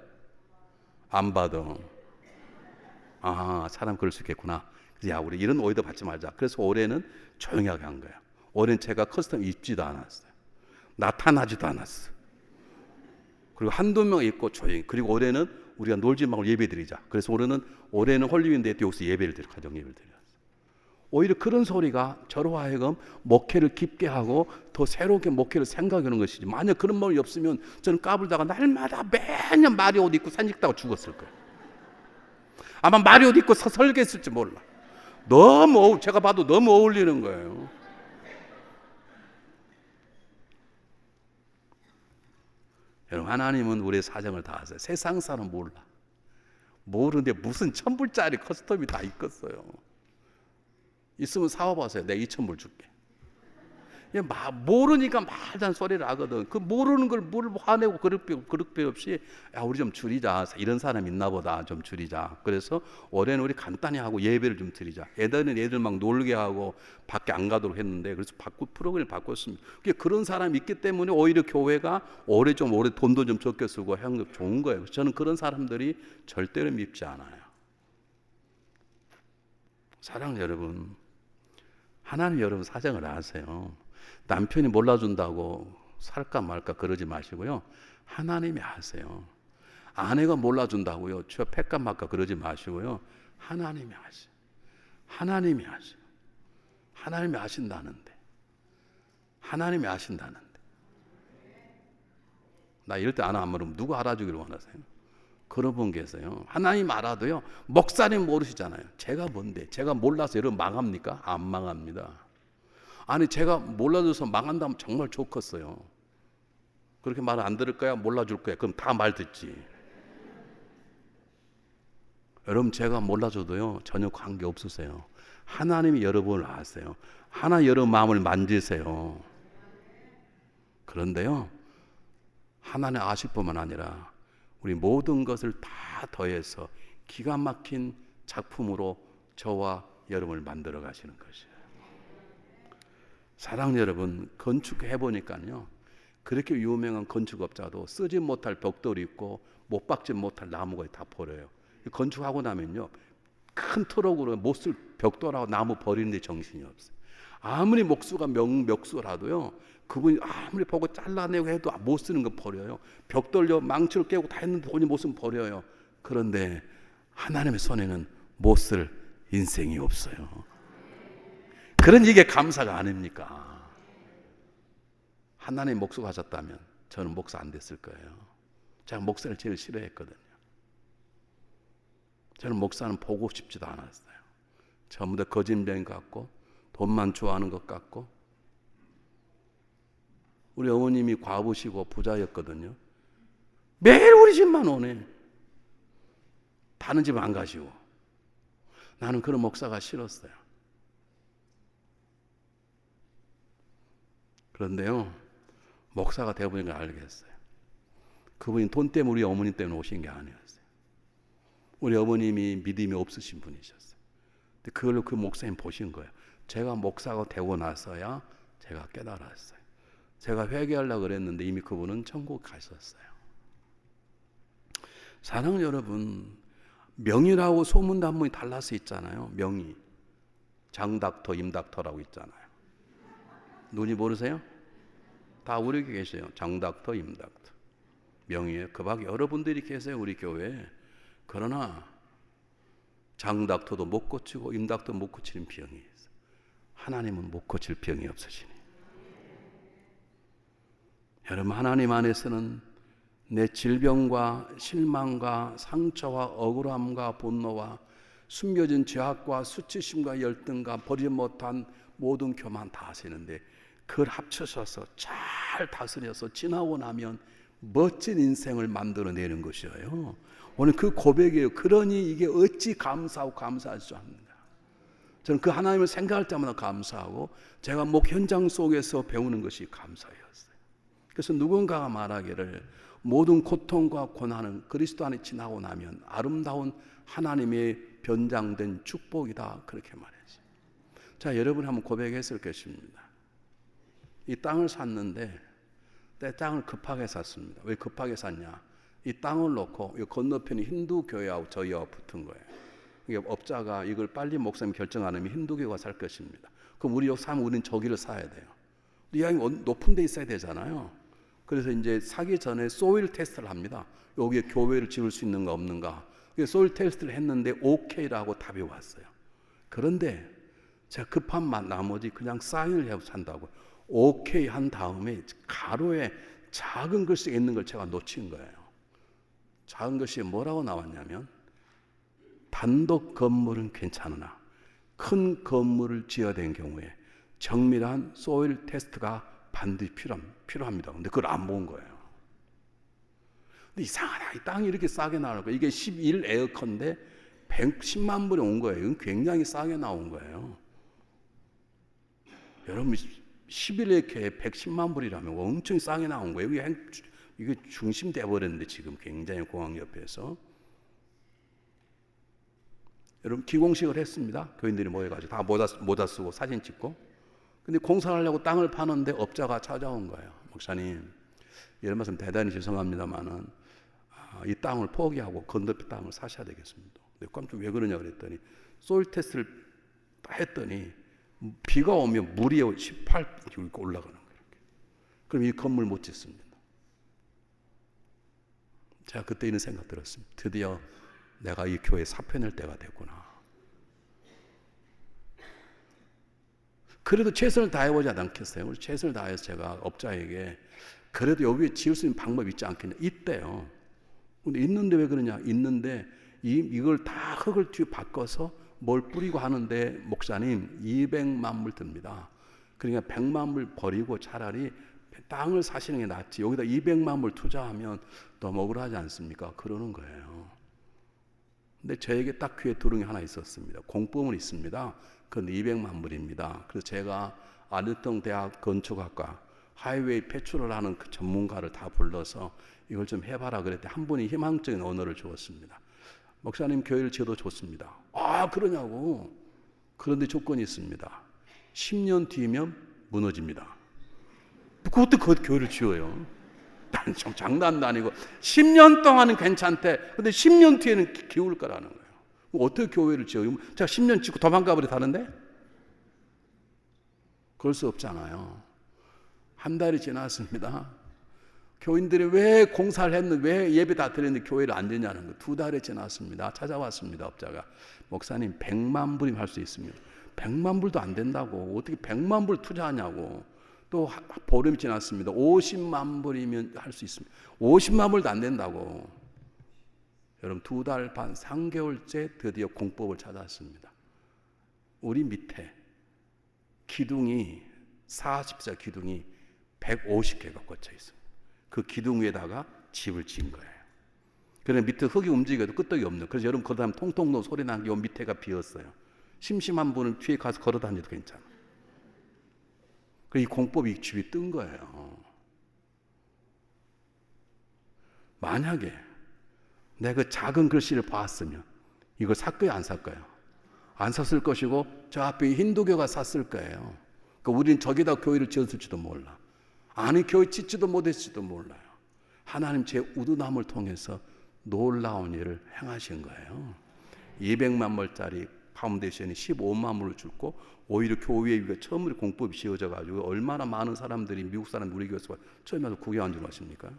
안 받아. 사람 그럴 수 있겠구나. 그래서 우리 이런 오해도 받지 말자. 그래서 올해는 조용하게 한 거예요. 올해는 제가 커스텀 입지도 않았어요. 나타나지도 않았어요. 그리고 한두 명 있고 조용히. 그리고 올해는 우리가 놀지 말고 예배 드리자. 그래서 올해는 홀리윈데이 때 여기서 예배를 드려, 가정 예배를 드렸어요. 오히려 그런 소리가 저로 하여금 목회를 깊게 하고 더 새롭게 목회를 생각하는 것이지. 만약 그런 마음이 없으면 저는 까불다가 날마다 매년 마리오 옷 입고 사진 찍다가 죽었을 거예요. 아마 마리오 옷 입고 설계했을지 몰라. 제가 봐도 너무 어울리는 거예요. 여러분, 하나님은 우리의 사정을 다 아세요. 세상 사람 몰라. 모르는데 무슨 1000불짜리 커스텀이 다 있겠어요. 있으면 사와봐세요. 내가 2000불 줄게. 모르니까 말도 안 소리를 하거든. 그 모르는 걸 뭘 화내고 그럴 필요 없이 우리 좀 줄이자. 이런 사람 있나 보다. 좀 줄이자. 그래서 올해는 우리 간단히 하고 예배를 좀 드리자. 애들 막 놀게 하고 밖에 안 가도록 했는데 그래서 프로그램을 바꿨습니다. 그런 사람이 있기 때문에 오히려 교회가 올해 돈도 좀 적게 쓰고 현금 좋은 거예요. 저는 그런 사람들이 절대로 밉지 않아요. 사랑하는 여러분, 하나님 여러분 사정을 아세요. 남편이 몰라준다고 살까 말까 그러지 마시고요. 하나님이 아세요. 아내가 몰라준다고요. 저 패까 말까 그러지 마시고요. 하나님이 아세요. 하나님이 아세요. 하나님이 아신다는데. 하나님이 아신다는데. 나 이럴 때 안 물으면 누구 알아주기를 원하세요? 그런 분 계세요. 하나님 알아도요. 목사님 모르시잖아요. 제가 뭔데? 제가 몰라서 여러분 망합니까? 안 망합니다. 아니 제가 몰라줘서 망한다면 정말 좋겠어요. 그렇게 말 안 들을 거야? 몰라줄 거야? 그럼 다 말 듣지. 여러분 제가 몰라줘도요 전혀 관계 없으세요. 하나님이 여러분을 아세요. 하나님 여러분 마음을 만지세요. 그런데요 하나님 아실 뿐만 아니라 우리 모든 것을 다 더해서 기가 막힌 작품으로 저와 여러분을 만들어 가시는 것이에요. 사랑하는 여러분, 건축해 보니까요 그렇게 유명한 건축업자도 쓰지 못할 벽돌이 있고 못 박지 못할 나무가 다 버려요. 건축하고 나면요 큰 트럭으로 못 쓸 벽돌하고 나무 버리는데 정신이 없어요. 아무리 목수가 명수라도요 그분이 아무리 보고 잘라내고 해도 못 쓰는 거 버려요. 벽돌요 망치를 깨고 다 했는데 본인이 못 쓰면 버려요. 그런데 하나님의 손에는 못 쓸 인생이 없어요. 그런 이게 감사가 아닙니까? 하나님 목수가 하셨다면 저는 목사 안 됐을 거예요. 제가 목사를 제일 싫어했거든요. 저는 목사는 보고 싶지도 않았어요. 전부 다 거짓말 같고 돈만 좋아하는 것 같고 우리 어머님이 과부시고 부자였거든요. 매일 우리 집만 오네. 다른 집 안 가시고. 나는 그런 목사가 싫었어요. 그런데요, 목사가 되어보니까 알겠어요. 그분이 돈 때문에 우리 어머님 때문에 오신 게 아니었어요. 우리 어머님이 믿음이 없으신 분이셨어요. 근데 그걸로 그 목사님 보신 거예요. 제가 목사가 되고 나서야 제가 깨달았어요. 제가 회개하려고 그랬는데 이미 그분은 천국 가셨어요. 사랑하는 여러분, 명의라고 소문단문이 달라서 있잖아요. 명의. 장닥터, 임닥터라고 있잖아요. 누군지 모르세요? 다 우리 교회에 계세요. 장닥터, 임닥터. 명의에 그 밖에 여러분들이 계세요. 우리 교회에. 그러나 장닥터도 못 고치고 임닥터도 못 고치는 병이 있어요. 하나님은 못 고칠 병이 없으시니. 여러분, 하나님 안에서는 내 질병과 실망과 상처와 억울함과 분노와 숨겨진 죄악과 수치심과 열등과 버리지 못한 모든 교만 다 하시는데 그걸 합쳐서 잘 다스려서 지나고 나면 멋진 인생을 만들어내는 것이에요. 오늘 그 고백이에요. 그러니 이게 어찌 감사하고 감사할 줄 압니다. 저는 그 하나님을 생각할 때마다 감사하고 제가 목 현장 속에서 배우는 것이 감사였어요. 그래서 누군가가 말하기를 모든 고통과 고난은 그리스도 안에 지나고 나면 아름다운 하나님의 변장된 축복이다. 그렇게 말했어요. 자, 여러분 한번 고백했을 것입니다. 이 땅을 샀는데 내 땅을 급하게 샀습니다. 왜 급하게 샀냐? 이 땅을 놓고 이 건너편이 힌두 교회하고 저희하고 붙은 거예요. 이게 업자가 이걸 빨리 목사님 결정 안 하면 힌두교가 살 것입니다. 그럼 우리 여기 사면 우리는 저기를 사야 돼요. 이 양이 높은 데 있어야 되잖아요. 그래서 이제 사기 전에 소일 테스트를 합니다. 여기에 교회를 지을 수 있는가 없는가. 소일 테스트를 했는데 오케이라고 답이 왔어요. 그런데 제가 급한 나머지 그냥 사인을 해서 산다고 오케이 한 다음에 가로에 작은 글씨가 있는 걸 제가 놓친 거예요. 작은 글씨에 뭐라고 나왔냐면 단독 건물은 괜찮으나 큰 건물을 지어야 되는 경우에 정밀한 소일 테스트가 반드시 필요합니다. 근데 그걸 안 본 거예요. 근데 이상하다. 이 땅이 이렇게 싸게 나올 거예요. 이게 11 에어컨인데 110만 불에 온 거예요. 이건 굉장히 싸게 나온 거예요. 여러분 11에어컨에 110만 불이라면 엄청 싸게 나온 거예요. 이게 중심 돼버렸는데 지금 굉장히 공항 옆에서. 여러분 기공식을 했습니다. 교인들이 모여가지고 다 모자 쓰고 사진 찍고. 근데 공사를 하려고 땅을 파는데 업자가 찾아온 거예요. 목사님, 이런 말씀 대단히 죄송합니다만은 이 땅을 포기하고 건너편 땅을 사셔야 되겠습니다. 근데 깜짝 왜 그러냐 그랬더니 소일 테스트를 했더니 비가 오면 물이 18 이렇게 올라가는 거예요. 그럼 이 건물 못 짓습니다. 제가 그때 이런 생각 들었습니다. 드디어 내가 이 교회 사표낼 때가 됐구나. 그래도 최선을 다해보지 않겠어요? 최선을 다해서 제가 업자에게 그래도 여기에 지을 수 있는 방법이 있지 않겠냐? 있대요. 근데 있는데 왜 그러냐? 있는데 이걸 다 흙을 뒤에 바꿔서 뭘 뿌리고 하는데 목사님 200만 불 듭니다. 그러니까 100만 불 버리고 차라리 땅을 사시는 게 낫지. 여기다 200만 불 투자하면 너무 억울하지 않습니까? 그러는 거예요. 근데 저에게 딱 귀에 들은 게 하나 있었습니다. 공법은 있습니다. 그건 200만 불입니다. 그래서 제가 아르통 대학 건축학과 하이웨이 폐출을 하는 그 전문가를 다 불러서 이걸 좀 해봐라 그랬더니 한 분이 희망적인 언어를 주었습니다. 목사님 교회를 지어도 좋습니다. 아 그러냐고. 그런데 조건이 있습니다. 10년 뒤면 무너집니다. 그것도 그 교회를 지어요. 난 좀 장난도 아니고 10년 동안은 괜찮대. 근데 10년 뒤에는 기울 거라는 거예요. 어떻게 교회를 지어요? 제가 10년 짓고 도망가 버리다는데? 그럴 수 없잖아요. 한 달이 지났습니다. 교인들이 왜 공사를 했는데 왜 예배 다 드렸는데 교회를 안 되냐는 거. 2달이 지났습니다. 찾아왔습니다. 업자가. 목사님 100만 불이면 할 수 있습니다. 100만 불도 안 된다고. 어떻게 100만 불 투자하냐고. 또 보름이 지났습니다. 50만 불이면 할 수 있습니다. 50만 불도 안 된다고. 여러분 2달 반 3개월째 드디어 공법을 찾았습니다. 우리 밑에 기둥이 40자 기둥이 150개가 꽂혀 있습니다. 그 기둥 위에다가 집을 지은 거예요. 그래 밑에 흙이 움직여도 끄떡이 없는. 그래서 여러분 걸어다니면 통통통 소리 나는 게 밑에가 비었어요. 심심한 분은 뒤에 가서 걸어다녀도 괜찮아. 이 공법이 집이 뜬 거예요. 만약에 내가 그 작은 글씨를 봤으면 이걸 샀거요, 안 샀거요? 안 샀을 것이고 저 앞에 힌두교가 샀을 거예요. 그러니까 우리는 저기다 교회를 지었을지도 몰라. 아니 교회 짓지도 못했을지도 몰라요. 하나님 제 우두남을 통해서 놀라운 일을 행하신 거예요. 200만 불짜리 파운데이션이 15만 불을 줄고 오히려 교회 위에 처음으로 공법이 씌워져 가지고 얼마나 많은 사람들이 미국 사람 우리 교회에서 처음에 와서 구경한 줄 아십니까?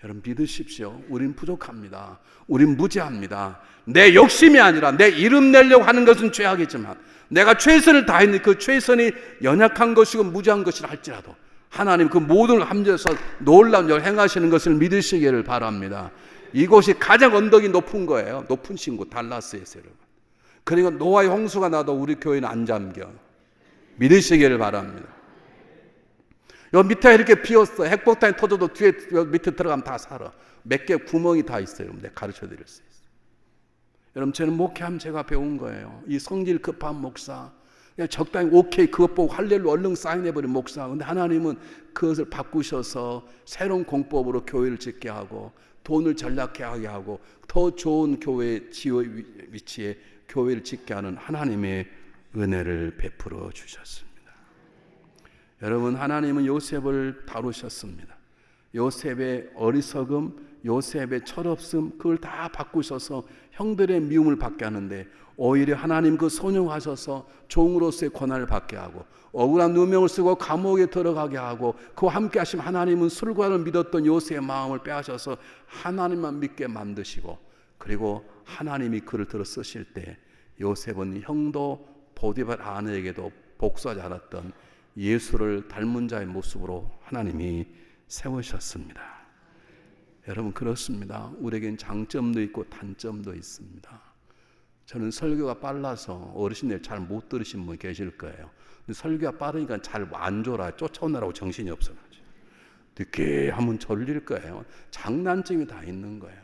여러분 믿으십시오. 우린 부족합니다. 우린 무지합니다. 내 욕심이 아니라 내 이름 내려고 하는 것은 죄악이지만 내가 최선을 다했는데 그 최선이 연약한 것이고 무지한 것이라 할지라도 하나님 그 모든 걸 함께해서 놀라운 일을 행하시는 것을 믿으시기를 바랍니다. 이곳이 가장 언덕이 높은 거예요. 높은 신구 달라스에서 여러분. 그러니까 노아의 홍수가 나도 우리 교회는 안 잠겨. 믿으시기를 바랍니다. 요 밑에 이렇게 비었어. 핵폭탄이 터져도 뒤에 밑에 들어가면 다 살아. 몇 개 구멍이 다 있어요. 내가 가르쳐 드릴 수 있어요. 여러분 저는 목회하면 제가 배운 거예요. 이 성질 급한 목사, 그냥 적당히 오케이 그것 보고 할렐루 얼른 사인해버린 목사. 근데 하나님은 그것을 바꾸셔서 새로운 공법으로 교회를 짓게 하고 돈을 전락하게 하고 더 좋은 교회 지위 위치에 교회를 짓게 하는 하나님의 은혜를 베풀어 주셨습니다. 여러분 하나님은 요셉을 다루셨습니다. 요셉의 어리석음, 요셉의 철없음 그걸 다 바꾸셔서 형들의 미움을 받게 하는데 오히려 하나님 그 선용하셔서 종으로서의 권한을 받게 하고 억울한 누명을 쓰고 감옥에 들어가게 하고 그와 함께 하신 하나님은 술관을 믿었던 요셉의 마음을 빼앗아서 하나님만 믿게 만드시고 그리고 하나님이 그를 들어 쓰실 때 요셉은 형도 보디발 아내에게도 복수하지 않았던 예수를 닮은 자의 모습으로 하나님이 세우셨습니다. 여러분 그렇습니다. 우리에겐 장점도 있고 단점도 있습니다. 저는 설교가 빨라서 어르신들 잘 못 들으신 분 계실 거예요. 근데 설교가 빠르니까 잘 안 졸아요. 쫓아오느라고 정신이 없어가지고. 늦게 하면 졸릴 거예요. 장단점이 다 있는 거예요.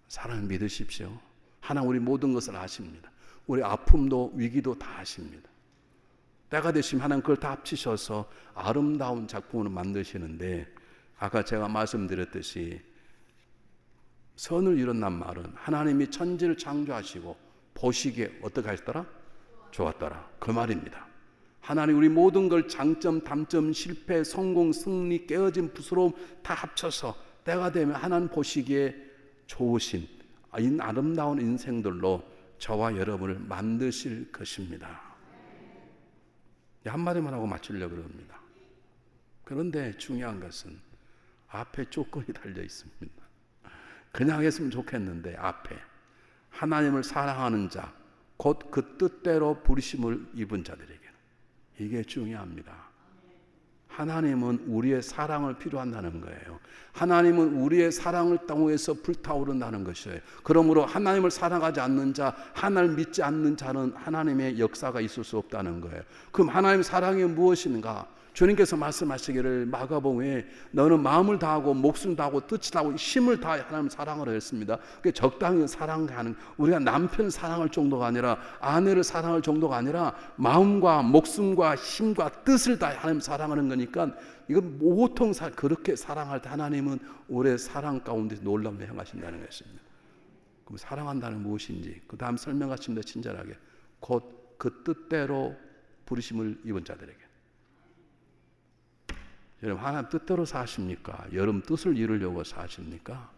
사랑을 믿으십시오. 하나님 우리 모든 것을 아십니다. 우리 아픔도 위기도 다 아십니다. 때가 되시면 하나님 그걸 다 합치셔서 아름다운 작품으로 만드시는데 아까 제가 말씀드렸듯이 선을 이룬단 말은 하나님이 천지를 창조하시고 보시기에 어떻게 하셨더라? 좋았더라. 그 말입니다. 하나님 우리 모든 걸 장점, 단점, 실패, 성공, 승리, 깨어짐, 부스러움 다 합쳐서 때가 되면 하나님 보시기에 좋으신 아름다운 인생들로 저와 여러분을 만드실 것입니다. 한마디만 하고 마치려고 합니다. 그런데 중요한 것은 앞에 조건이 달려 있습니다. 그냥 했으면 좋겠는데 앞에 하나님을 사랑하는 자, 곧 그 뜻대로 부르심을 입은 자들에게 이게 중요합니다. 하나님은 우리의 사랑을 필요한다는 거예요. 하나님은 우리의 사랑을 통해서 불타오른다는 것이에요. 그러므로 하나님을 사랑하지 않는 자, 하나님을 믿지 않는 자는 하나님의 역사가 있을 수 없다는 거예요. 그럼 하나님의 사랑이 무엇인가? 주님께서 말씀하시기를 마가복음에 너는 마음을 다하고 목숨 다하고 뜻을 다하고 힘을 다해 하나님 사랑을 했습니다. 적당히 사랑하는 우리가 남편 사랑할 정도가 아니라 아내를 사랑할 정도가 아니라 마음과 목숨과 힘과 뜻을 다해 하나님 사랑하는 거니까 이건 보통 그렇게 사랑할 때 하나님은 우리의 사랑 가운데 놀라움을 행하신다는 것입니다. 그럼 사랑한다는 무엇인지 그 다음 설명하십니다. 친절하게 곧 그 뜻대로 부르심을 입은 자들에게. 여러분 하나님 뜻대로 사십니까? 여러분 뜻을 이루려고 사십니까?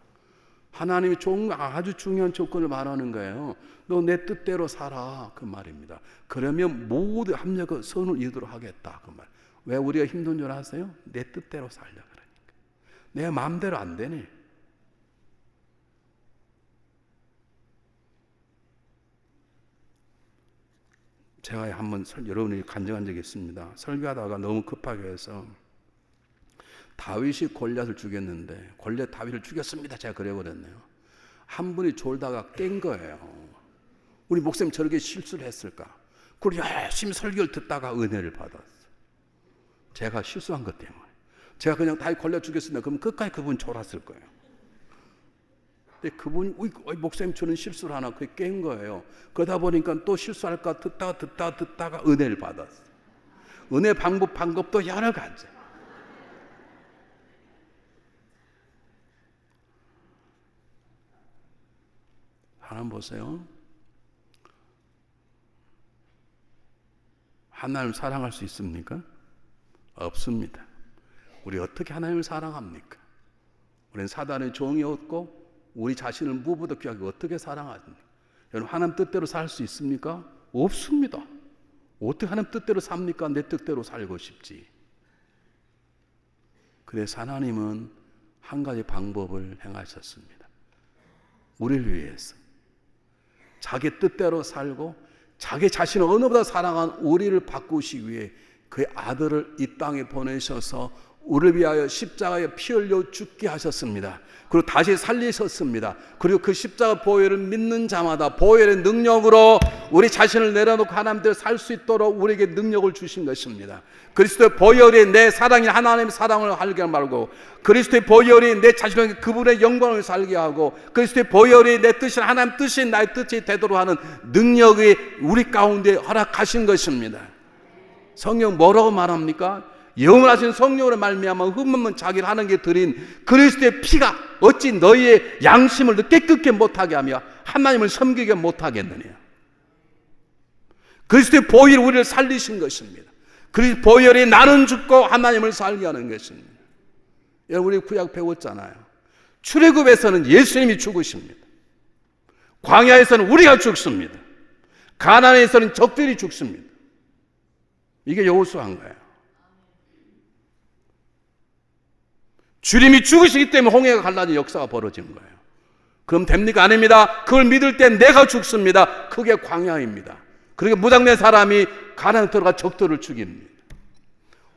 하나님이 아주 중요한 조건을 말하는 거예요. 너 내 뜻대로 살아 그 말입니다. 그러면 모두 합력을 선을 이루도록 하겠다 그 말. 왜 우리가 힘든 줄 아세요? 내 뜻대로 살려 그러니까. 내 마음대로 안 되네. 제가 한번 여러분이 간증한 적이 있습니다. 설교하다가 너무 급하게 해서 다윗이 골리앗을 죽였는데 골리앗 다윗을 죽였습니다. 제가 그래버렸네요. 한 분이 졸다가 깬 거예요. 우리 목사님 저렇게 실수를 했을까? 그리고 열심히 설교를 듣다가 은혜를 받았어요. 제가 실수한 것 때문에. 제가 그냥 다 걸려 죽겠습니다. 그럼 끝까지 그분 졸았을 거예요. 근데 그분이 목사님 저는 실수를 하나 그게 깬 거예요. 그러다 보니까 또 실수할까 듣다가 은혜를 받았어요. 은혜 방법도 여러 가지. 하나님 보세요. 하나님을 사랑할 수 있습니까? 없습니다. 우리 어떻게 하나님을 사랑합니까? 우리는 사단의 종이었고 우리 자신을 무보다 귀하게 어떻게 사랑하십니까? 여러분 하나님 뜻대로 살 수 있습니까? 없습니다. 어떻게 하나님 뜻대로 삽니까? 내 뜻대로 살고 싶지. 그래서 하나님은 한 가지 방법을 행하셨습니다. 우리를 위해서 자기 뜻대로 살고 자기 자신을 어느보다 사랑한 우리를 바꾸시기 위해 그의 아들을 이 땅에 보내셔서 우리를 위하여 십자가에 피 흘려 죽게 하셨습니다. 그리고 다시 살리셨습니다. 그리고 그 십자가 보혈을 믿는 자마다 보혈의 능력으로 우리 자신을 내려놓고 하나님대로 살 수 있도록 우리에게 능력을 주신 것입니다. 그리스도의 보혈이 내 사랑이 하나님의 사랑을 알게 말고 그리스도의 보혈이 내 자신에게 그분의 영광을 살게 하고 그리스도의 보혈이 내 뜻이 하나님 뜻이 나의 뜻이 되도록 하는 능력이 우리 가운데 허락하신 것입니다. 성경 뭐라고 말합니까? 영원하신 성령으로 말미암아 흠없는 자기를 하는 게 드린 그리스도의 피가 어찌 너희의 양심을 깨끗게 못하게 하며 하나님을 섬기게 못하겠느냐. 그리스도의 보혈이 우리를 살리신 것입니다. 그리스도의 보혈이 나는 죽고 하나님을 살게 하는 것입니다. 여러분 우리 구약 배웠잖아요. 출애굽에서는 예수님이 죽으십니다. 광야에서는 우리가 죽습니다. 가나안에서는 적들이 죽습니다. 이게 여호수아인 거예요. 주님이 죽으시기 때문에 홍해가 갈라진 역사가 벌어진 거예요. 그럼 됩니까? 아닙니다. 그걸 믿을 때 내가 죽습니다. 그게 광야입니다. 그리고 무장된 사람이 가나안에 들어가 적들을 죽입니다.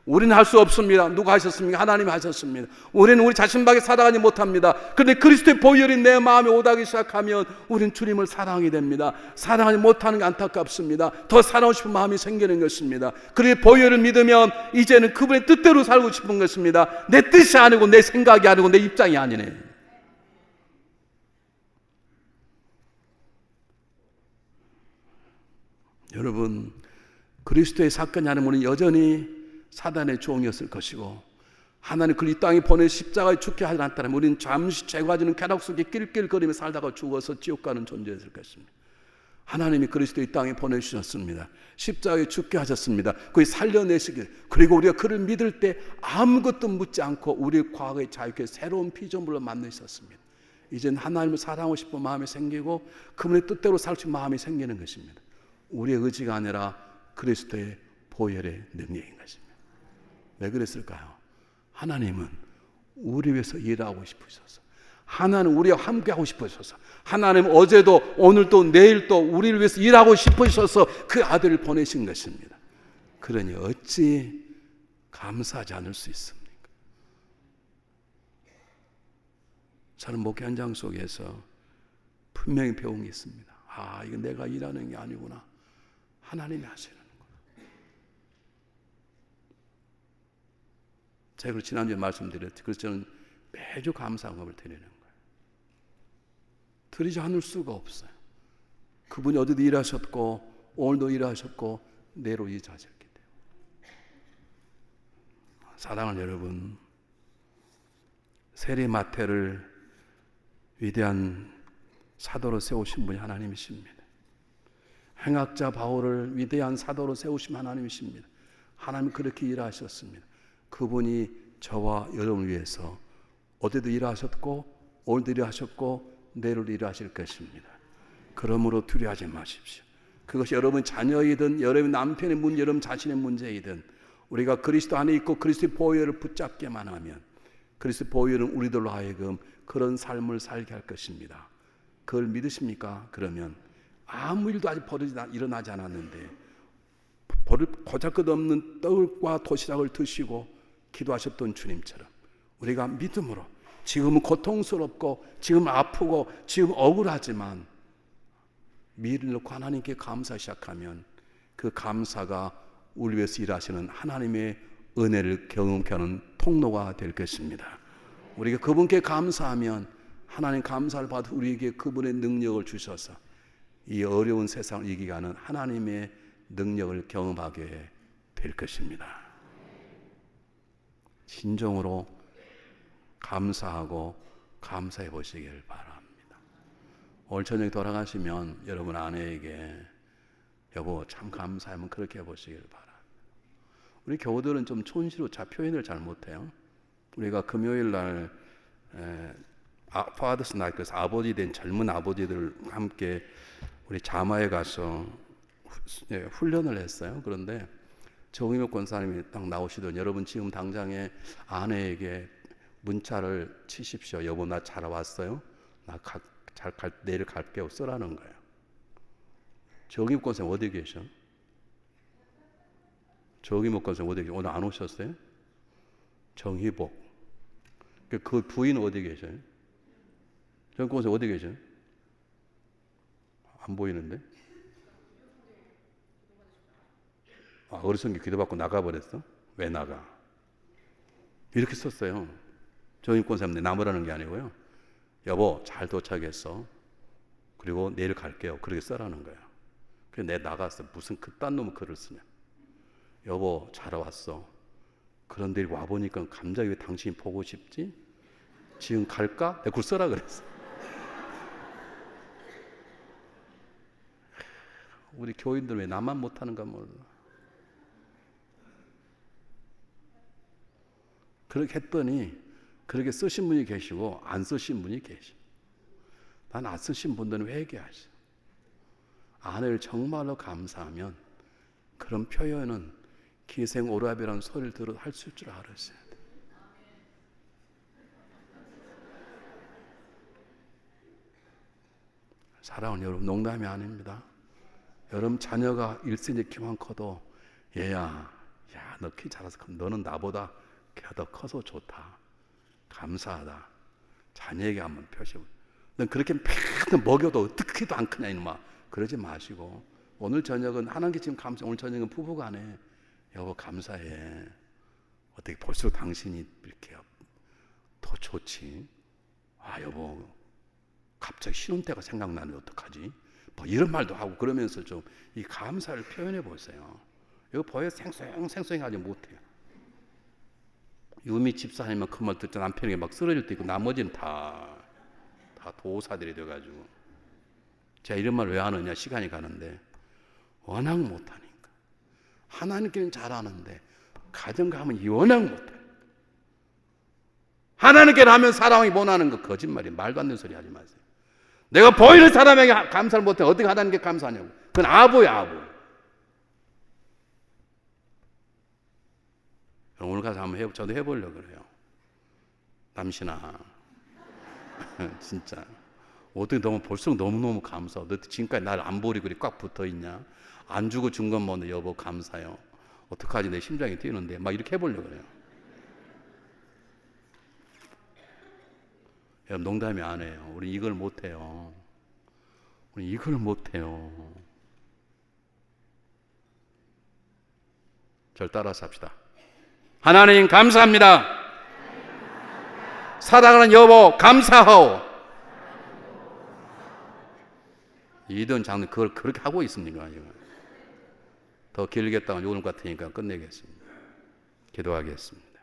우리는 할 수 없습니다. 누가 하셨습니까? 하나님이 하셨습니다. 우리는 우리 자신밖에 살아가지 못합니다. 그런데 그리스도의 보혈이 내 마음에 오다기 시작하면 우리는 주님을 사랑하게 됩니다. 사랑하지 못하는 게 안타깝습니다. 더 사랑하고 싶은 마음이 생기는 것입니다. 그리고 보혈을 믿으면 이제는 그분의 뜻대로 살고 싶은 것입니다. 내 뜻이 아니고 내 생각이 아니고 내 입장이 아니네. 여러분 그리스도의 사건이 아니면 우리는 여전히 사단의 종이었을 것이고 하나님 그를 이 땅에 보내 십자가에 죽게 하지 않았다면 우리는 잠시 죄가지는 쾌락 속에 낄낄거리며 살다가 죽어서 지옥 가는 존재였을 것입니다. 하나님이 그리스도 이 땅에 보내주셨습니다. 십자가에 죽게 하셨습니다. 그를 살려내시길 그리고 우리가 그를 믿을 때 아무것도 묻지 않고 우리의 과거의 자유케 새로운 피조물로 만드셨습니다. 이제는 하나님을 사랑하고 싶은 마음이 생기고 그분의 뜻대로 살 수 있는 마음이 생기는 것입니다. 우리의 의지가 아니라 그리스도의 보혈의 능력인 것입니다. 왜 그랬을까요? 하나님은 우리 위해서 일하고 싶으셔서 하나님 우리와 함께하고 싶으셔서 하나님 어제도 오늘도 내일도 우리를 위해서 일하고 싶으셔서 그 아들을 보내신 것입니다. 그러니 어찌 감사하지 않을 수 있습니까? 저는 목회 현장 속에서 분명히 배운 게 있습니다. 아, 이거 내가 일하는 게 아니구나. 하나님이 하시는 거예요. 제가 지난주에 말씀드렸죠. 그래서 저는 매주 감사함을 드리는 거예요. 드리지 않을 수가 없어요. 그분이 어제도 일하셨고 오늘도 일하셨고 내일도 일하셨기 때문에. 사랑하는 여러분, 세리 마태를 위대한 사도로 세우신 분이 하나님이십니다. 행악자 바울을 위대한 사도로 세우신 하나님이십니다. 하나님 그렇게 일하셨습니다. 그분이 저와 여러분을 위해서 어제도 일하셨고 오늘도 일하셨고 내일도 일하실 것입니다. 그러므로 두려워하지 마십시오. 그것이 여러분 자녀이든 여러분 남편의 문제, 여러분 자신의 문제이든 우리가 그리스도 안에 있고 그리스도의 보혈을 붙잡게만 하면 그리스도의 보혈은 우리들로 하여금 그런 삶을 살게 할 것입니다. 그걸 믿으십니까? 그러면 아무 일도 아직 일어나지 않았는데 버릴 고작것없는 떡과 도시락을 드시고 기도하셨던 주님처럼 우리가 믿음으로 지금은 고통스럽고 지금 아프고 지금 억울하지만 미래를 놓고 하나님께 감사 시작하면 그 감사가 우리 위해서 일하시는 하나님의 은혜를 경험케 하는 통로가 될 것입니다. 우리가 그분께 감사하면 하나님 감사를 받아 우리에게 그분의 능력을 주셔서 이 어려운 세상을 이기게 하는 하나님의 능력을 경험하게 될 것입니다. 진정으로 감사하고 감사해 보시길 바랍니다. 오늘 저녁에 돌아가시면 여러분 아내에게 여보 참 감사하면 그렇게 해보시길 바랍니다. 우리 교우들은 좀 촌시로 표현을 잘 못해요. 우리가 금요일 날 파더스 날, 그래서 아버지 된 젊은 아버지들 함께 우리 자마에 가서 훈련을 했어요. 그런데 정의목 권사님이 딱 나오시더니 여러분 지금 당장에 아내에게 문자를 치십시오. 여보 나 잘 왔어요. 나 내일 갈게요. 쓰라는 거예요. 정의목 권사님 어디 계셔? 정의목 권사님 어디 계셔? 오늘 안 오셨어요? 정희복 그 부인 어디 계셔요? 정의목 권사님 어디 계셔요? 안 보이는데? 어르신께 기도받고 나가버렸어? 왜 나가? 이렇게 썼어요. 정의권사님 나무라는 게 아니고요. 여보 잘 도착했어. 그리고 내일 갈게요. 그렇게 써라는 거야. 그래서 내가 나갔어. 무슨 그딴 놈의 글을 쓰냐. 여보 잘 왔어. 그런데 와보니까 감자기 왜 당신이 보고 싶지? 지금 갈까? 내가 그걸 써라 그랬어. 우리 교인들 왜 나만 못하는가 몰라. 그렇게 했더니 그렇게 쓰신 분이 계시고 안 쓰신 분이 계시. 난 안 쓰신 분들은 회개하시. 아내를 정말로 감사하면 그런 표현은 기생 오라비라는 소리를 들어 할 수 있을 줄 알았어요. 사랑하는 여러분 농담이 아닙니다. 여러분 자녀가 1cm 키만 커도 얘야 너 키 작아서 너는 나보다 키가 더 커서 좋다. 감사하다. 자녀에게 한번 표시해. 넌 그렇게 맨날 먹여도 어떻게도 안 크냐 이놈아. 그러지 마시고 오늘 저녁은 하나님께 지금 감사. 오늘 저녁은 부부간에 여보 감사해. 어떻게 볼수록 당신이 이렇게 더 좋지. 여보 갑자기 쉬는 때가 생각나는데 어떡하지? 뭐 이런 말도 하고 그러면서 좀 이 감사를 표현해 보세요. 이거 보여 생소하지 못해요. 유미 집사님은 그 말 듣자 남편에게 막 쓰러질 때 있고 나머지는 다 도사들이 돼가지고 제가 이런 말 왜 하느냐 시간이 가는데 워낙 못하니까 하나님께는 잘하는데 가정 가면 워낙 못해. 하나님께는 하면 사람이 못하는 거 거짓말이 말도 안 되는 소리 하지 마세요. 내가 보이는 사람에게 감사를 못해 어떻게 하나님께 감사하냐고. 그건 아부야 아부. 오늘 가서 한번 저도 해보려고 그래요. 남신아 진짜 어떻게 너무 볼수록 너무너무 감사하고 너 지금까지 날 안 버리고 꽉 붙어있냐. 안 주고 준 건 뭔데 여보 감사해요. 어떡하지 내 심장이 뛰는데 막 이렇게 해보려고 그래요. 여러분 농담이 아니에요. 우리 이걸 못해요. 우리 이걸 못해요. 절 따라서 합시다. 하나님 감사합니다. 사랑하는 여보 감사하오. 이든 장로 그걸 그렇게 하고 있습니까? 더 길겠다고 오늘 같으니까 끝내겠습니다. 기도하겠습니다.